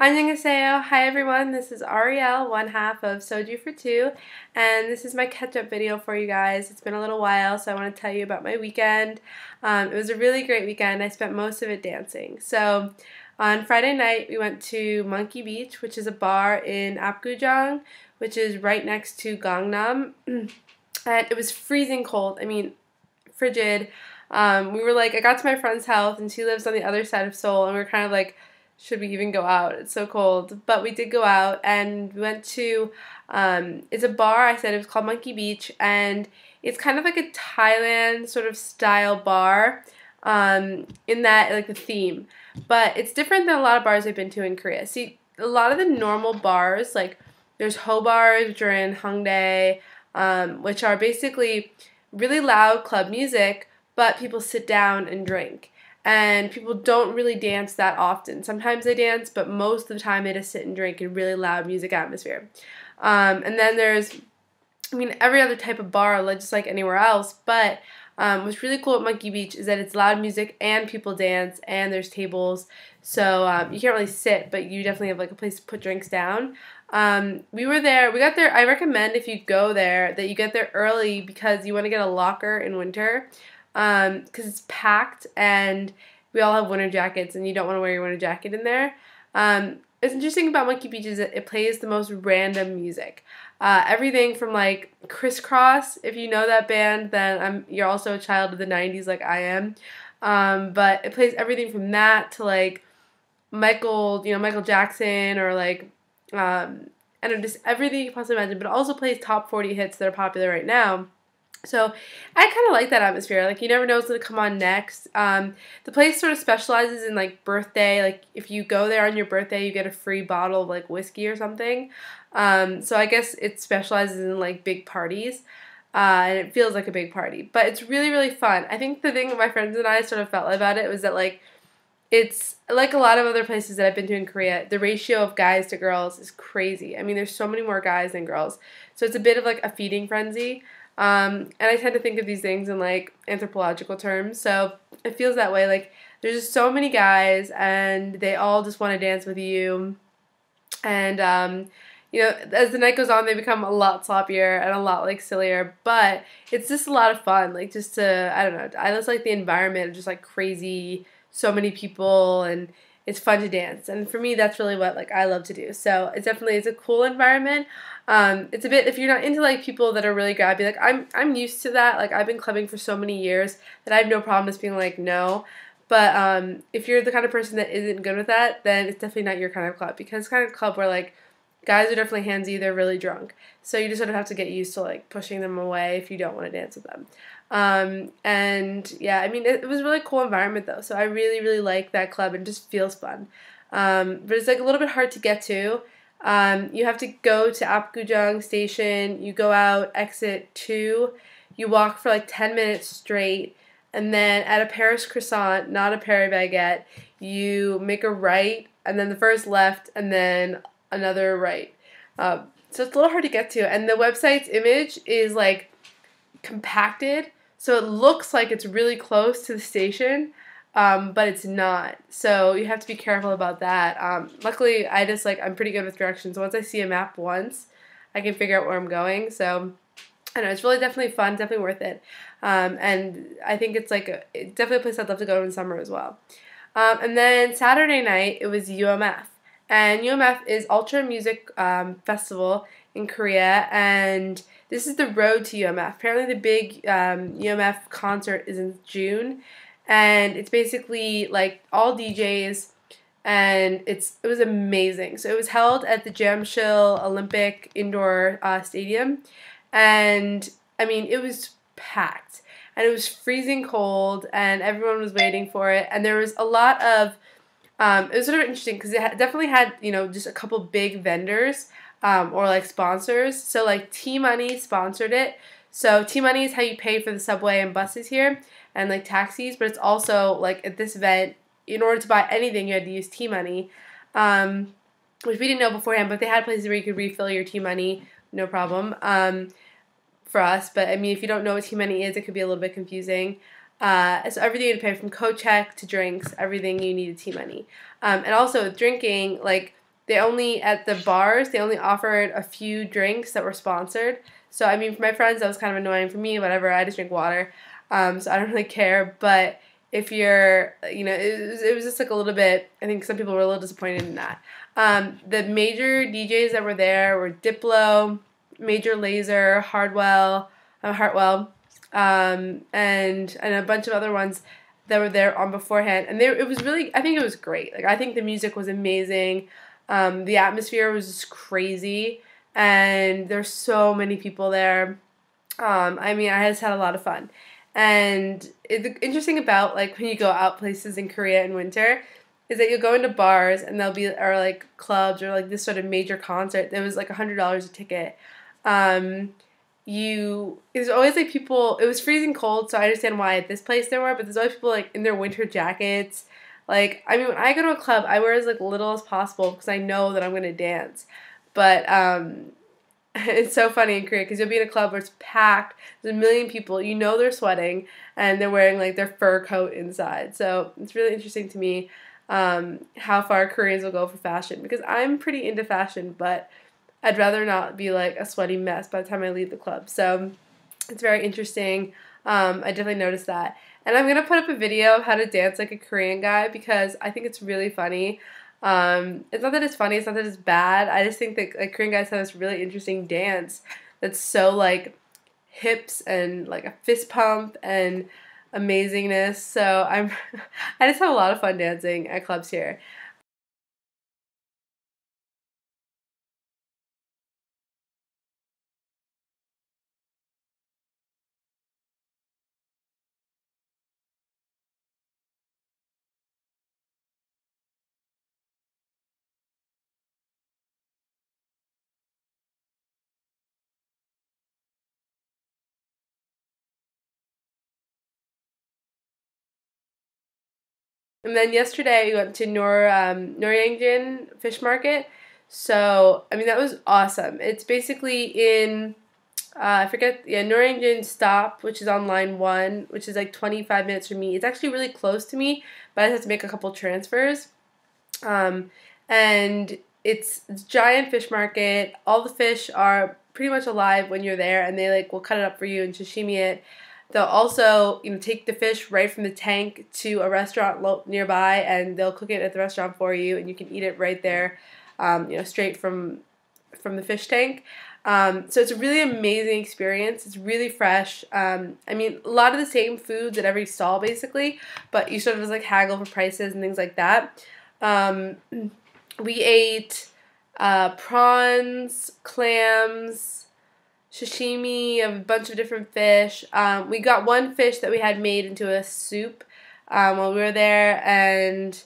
Annyeonghaseyo. Hi everyone, this is Ariel, one half of Soju for Two, and this is my catch-up video for you guys. It's been a little while, so I want to tell you about my weekend. It was a really great weekend. I spent most of it dancing. So on Friday night, we went to Monkey Beach, which is a bar in Apgujeong, which is right next to Gangnam. And it was freezing cold. I mean, frigid. I got to my friend's house, and she lives on the other side of Seoul, and we were kind of like, should we even go out? It's so cold. But we did go out, and we went to, it's a bar, I said it was called Monkey Beach, and it's kind of like a Thailand sort of style bar, in that, like, the theme. But it's different than a lot of bars I've been to in Korea. See, a lot of the normal bars, like, there's Ho bars, which are in Hongdae, which are basically really loud club music, but people sit down and drink. And people don't really dance that often. Sometimes they dance, but most of the time they just sit and drink in really loud music atmosphere. And then there's, every other type of bar, just like anywhere else, but what's really cool at Monkey Beach is that it's loud music and people dance and there's tables. So you can't really sit, but you definitely have like a place to put drinks down. We got there, I recommend if you go there that you get there early because you want to get a locker in winter. Because it's packed and we all have winter jackets and you don't want to wear your winter jacket in there. What's interesting about Monkey Beach is that it plays the most random music. Everything from like Crisscross, if you know that band, then you're also a child of the 90s like I am. But it plays everything from that to like Michael Jackson or like, I don't know, just everything you can possibly imagine, but it also plays top 40 hits that are popular right now. So I kind of like that atmosphere. Like, you never know what's going to come on next. The place sort of specializes in, like, birthday. Like, if you go there on your birthday, you get a free bottle of, like, whiskey or something. So I guess it specializes in, like, big parties. And it feels like a big party. But it's really, really fun. I think the thing that my friends and I sort of felt about it was that, like, it's like a lot of other places that I've been to in Korea, the ratio of guys to girls is crazy. I mean, there's so many more guys than girls. So it's a bit of, like, a feeding frenzy. And I tend to think of these things in, like, anthropological terms, so it feels that way. Like, there's just so many guys, and they all just want to dance with you, and, as the night goes on, they become a lot sloppier and a lot, like, sillier, but it's just a lot of fun, like, just to, I don't know, I just like the environment of just, like, crazy, so many people, and it's fun to dance, and for me, that's really what, like, I love to do, so it's a cool environment. It's a bit, if you're not into, like, people that are really grabby, like, I'm used to that, like, I've been clubbing for so many years that I have no problem just being like, no, but, if you're the kind of person that isn't good with that, then it's definitely not your kind of club, because it's kind of club where, like, guys are definitely handsy, they're really drunk, so you just sort of have to get used to, like, pushing them away if you don't want to dance with them. And, yeah, it was a really cool environment, though, so I really, really like that club, and it just feels fun, but it's, like, a little bit hard to get to. You have to go to Apgujeong station, you go out exit 2, you walk for like 10 minutes straight, and then at a Paris croissant, not a Paris baguette, you make a right, and then the first left, and then another right. So it's a little hard to get to, and the website's image is like compacted, so it looks like it's really close to the station, but it's not, so you have to be careful about that. Luckily, I'm pretty good with directions. Once I see a map once, I can figure out where I'm going, so, I don't know, it's really definitely fun, definitely worth it, and I think it's definitely a place I'd love to go to in summer as well. And then Saturday night, it was UMF, and UMF is Ultra Music Festival in Korea, and this is the road to UMF. Apparently the big UMF concert is in June, and it's basically like all DJs, and it was amazing. So it was held at the Jamshil Olympic Indoor Stadium, and it was packed, and it was freezing cold, and everyone was waiting for it, and there was a lot of, it was sort of interesting because it definitely had, just a couple big vendors, or like sponsors. So like T-Money sponsored it. So T-Money is how you pay for the subway and buses here, and like taxis, but it's also like at this event, in order to buy anything, you had to use T-Money, which we didn't know beforehand, but they had places where you could refill your T-Money, no problem, for us, but if you don't know what T-Money is, it could be a little bit confusing. So everything you had to pay, from co-check to drinks, everything you needed T-Money. And also with drinking, like, they only, at the bars, they only offered a few drinks that were sponsored. So, I mean, for my friends, that was kind of annoying. For me, whatever, I just drink water. So I don't really care. But if you're, it was just like a little bit, I think some people were a little disappointed in that. The major DJs that were there were Diplo, Major Lazer, Hartwell, and a bunch of other ones that were there on beforehand. And it was really, I think it was great. Like, I think the music was amazing. The atmosphere was just crazy, and there's so many people there. I mean, I just had a lot of fun. And the interesting about, like, when you go out places in Korea in winter is that you'll go into bars and there'll be, or like clubs or like this sort of major concert. There was like $100 a ticket. There's always like people, it was freezing cold, so I understand why at this place there were, but there's always people like in their winter jackets. Like, I mean, when I go to a club, I wear as like little as possible because I know that I'm going to dance. But it's so funny in Korea because you'll be in a club where it's packed, there's a million people, you know they're sweating, and they're wearing like their fur coat inside. So it's really interesting to me how far Koreans will go for fashion, because I'm pretty into fashion, but I'd rather not be like a sweaty mess by the time I leave the club. So it's very interesting. I definitely noticed that. And I'm going to put up a video of how to dance like a Korean guy because I think it's really funny. It's not that it's funny, it's not that it's bad. I just think that like Korean guys have this really interesting dance that's so like hips and like a fist pump and amazingness. So I just have a lot of fun dancing at clubs here. And then yesterday we went to Noryangjin Fish Market. So, I mean, that was awesome. It's basically in, I forget, yeah, Noryangjin Stop, which is on line 1, which is like 25 minutes from me. It's actually really close to me, but I just have to make a couple transfers. And it's giant fish market. All the fish are pretty much alive when you're there, and they like will cut it up for you and sashimi it. They'll also, take the fish right from the tank to a restaurant nearby, and they'll cook it at the restaurant for you, and you can eat it right there, straight from the fish tank. So it's a really amazing experience. It's really fresh. I mean, a lot of the same foods at every stall, basically, but you sort of just like haggle for prices and things like that. We ate prawns, clams, sashimi of a bunch of different fish. We got one fish that we had made into a soup while we were there, and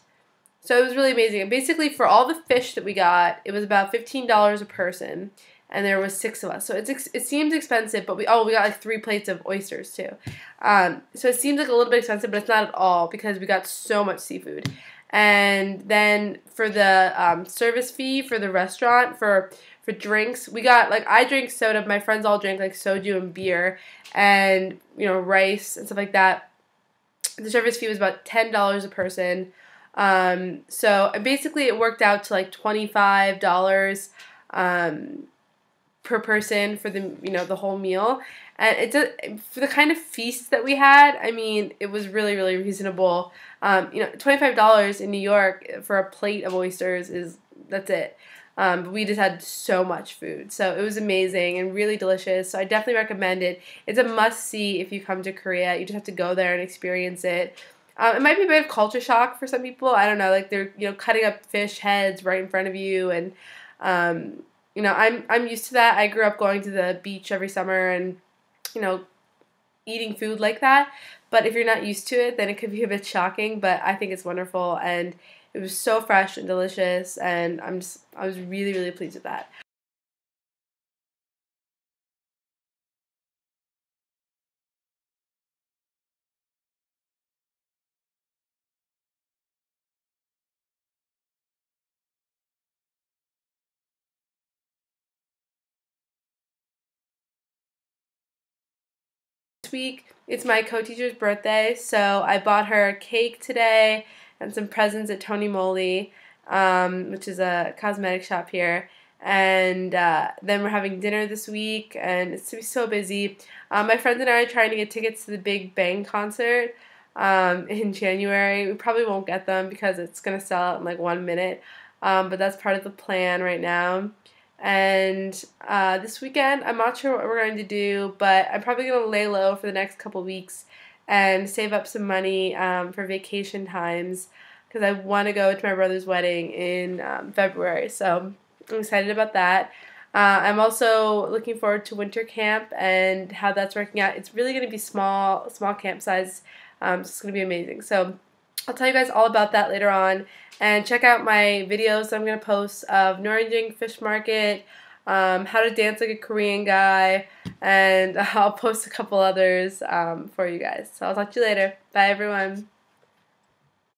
so it was really amazing. And basically, for all the fish that we got, it was about $15 a person, and there was 6 of us. So it seems expensive, but we got like 3 plates of oysters too. So it seems like a little bit expensive, but it's not at all because we got so much seafood. And then for the service fee for the restaurant for drinks, we got, like, I drink soda, my friends all drank like soju and beer and rice and stuff like that. The service fee was about $10 a person. So basically it worked out to like $25 per person for the whole meal. And for the kind of feast that we had, I mean, it was really, really reasonable. $25 in New York for a plate of oysters that's it. But we just had so much food. So it was amazing and really delicious. So I definitely recommend it. It's a must-see if you come to Korea. You just have to go there and experience it. It might be a bit of culture shock for some people. I don't know, like they're cutting up fish heads right in front of you, and I'm used to that. I grew up going to the beach every summer and eating food like that. But if you're not used to it, then it could be a bit shocking. But I think it's wonderful, and it was so fresh and delicious, and I was really, really pleased with that. This week, it's my co-teacher's birthday, so I bought her a cake today and some presents at Tony Moly. which is a cosmetic shop here. And then we're having dinner this week, and it's going to be so busy. My friends and I are trying to get tickets to the Big Bang concert in January. We probably won't get them because it's going to sell out in like 1 minute, but that's part of the plan right now. And this weekend, I'm not sure what we're going to do, but I'm probably going to lay low for the next couple weeks and save up some money for vacation times because I want to go to my brother's wedding in February. So I'm excited about that. I'm also looking forward to winter camp and how that's working out. It's really going to be small camp size, so it's going to be amazing. So I'll tell you guys all about that later on. And check out my videos I'm going to post of Noryangjin Fish Market, how to dance like a Korean guy, and I'll post a couple others for you guys. So I'll talk to you later. Bye, everyone.